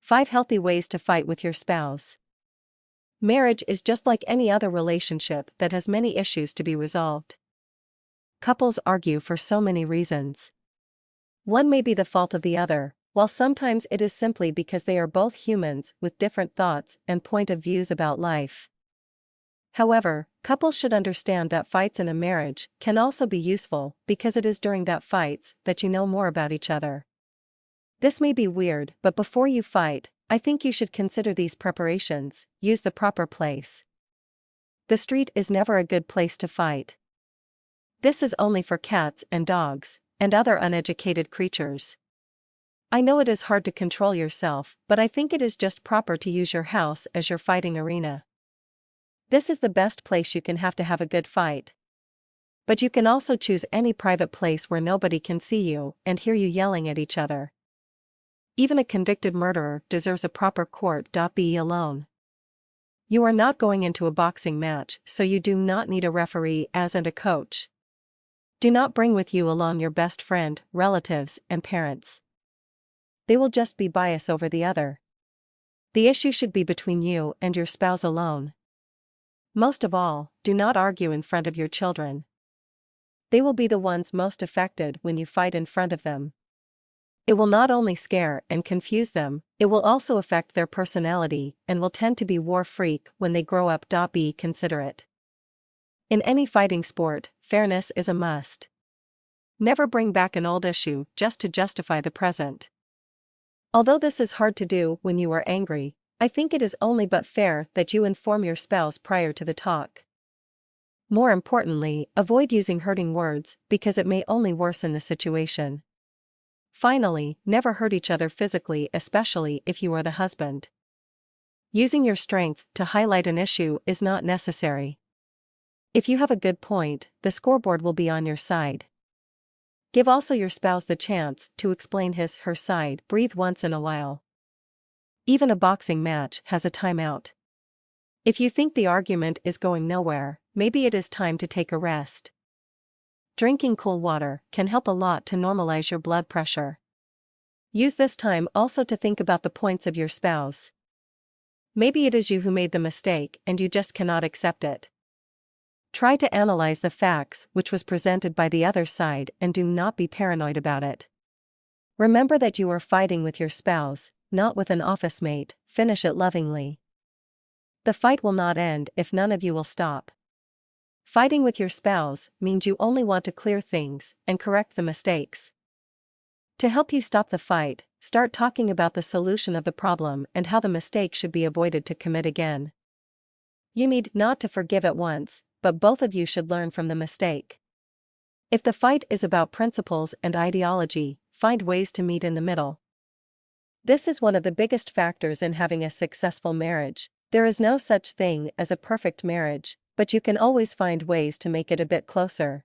5 healthy ways to fight with your spouse. Marriage is just like any other relationship that has many issues to be resolved. Couples argue for so many reasons. One may be the fault of the other, while sometimes it is simply because they are both humans with different thoughts and point of views about life. However, couples should understand that fights in a marriage can also be useful because it is during that fights that you know more about each other. This may be weird, but before you fight, I think you should consider these preparations. Use the proper place. The street is never a good place to fight. This is only for cats and dogs, and other uneducated creatures. I know it is hard to control yourself, but I think it is just proper to use your house as your fighting arena. This is the best place you can have to have a good fight. But you can also choose any private place where nobody can see you and hear you yelling at each other. Even a convicted murderer deserves a proper court. Be alone. You are not going into a boxing match, so you do not need a referee and a coach. Do not bring with you along your best friend, relatives, and parents. They will just be biased over the other. The issue should be between you and your spouse alone. Most of all, do not argue in front of your children. They will be the ones most affected when you fight in front of them. It will not only scare and confuse them, it will also affect their personality and will tend to be war freak when they grow up. Be considerate. In any fighting sport, fairness is a must. Never bring back an old issue just to justify the present. Although this is hard to do when you are angry, I think it is only but fair that you inform your spouse prior to the talk. More importantly, avoid using hurting words because it may only worsen the situation. Finally, never hurt each other physically, especially if you are the husband. Using your strength to highlight an issue is not necessary. If you have a good point, the scoreboard will be on your side. Give also your spouse the chance to explain her side. Breathe once in a while. Even a boxing match has a timeout. If you think the argument is going nowhere, maybe it is time to take a rest. Drinking cool water can help a lot to normalize your blood pressure. Use this time also to think about the points of your spouse. Maybe it is you who made the mistake and you just cannot accept it. Try to analyze the facts which was presented by the other side and do not be paranoid about it. Remember that you are fighting with your spouse, not with an office mate. Finish it lovingly. The fight will not end if none of you will stop. Fighting with your spouse means you only want to clear things and correct the mistakes. To help you stop the fight, start talking about the solution of the problem and how the mistake should be avoided to commit again. You need not to forgive at once, but both of you should learn from the mistake. If the fight is about principles and ideology, find ways to meet in the middle. This is one of the biggest factors in having a successful marriage. There is no such thing as a perfect marriage, but you can always find ways to make it a bit closer.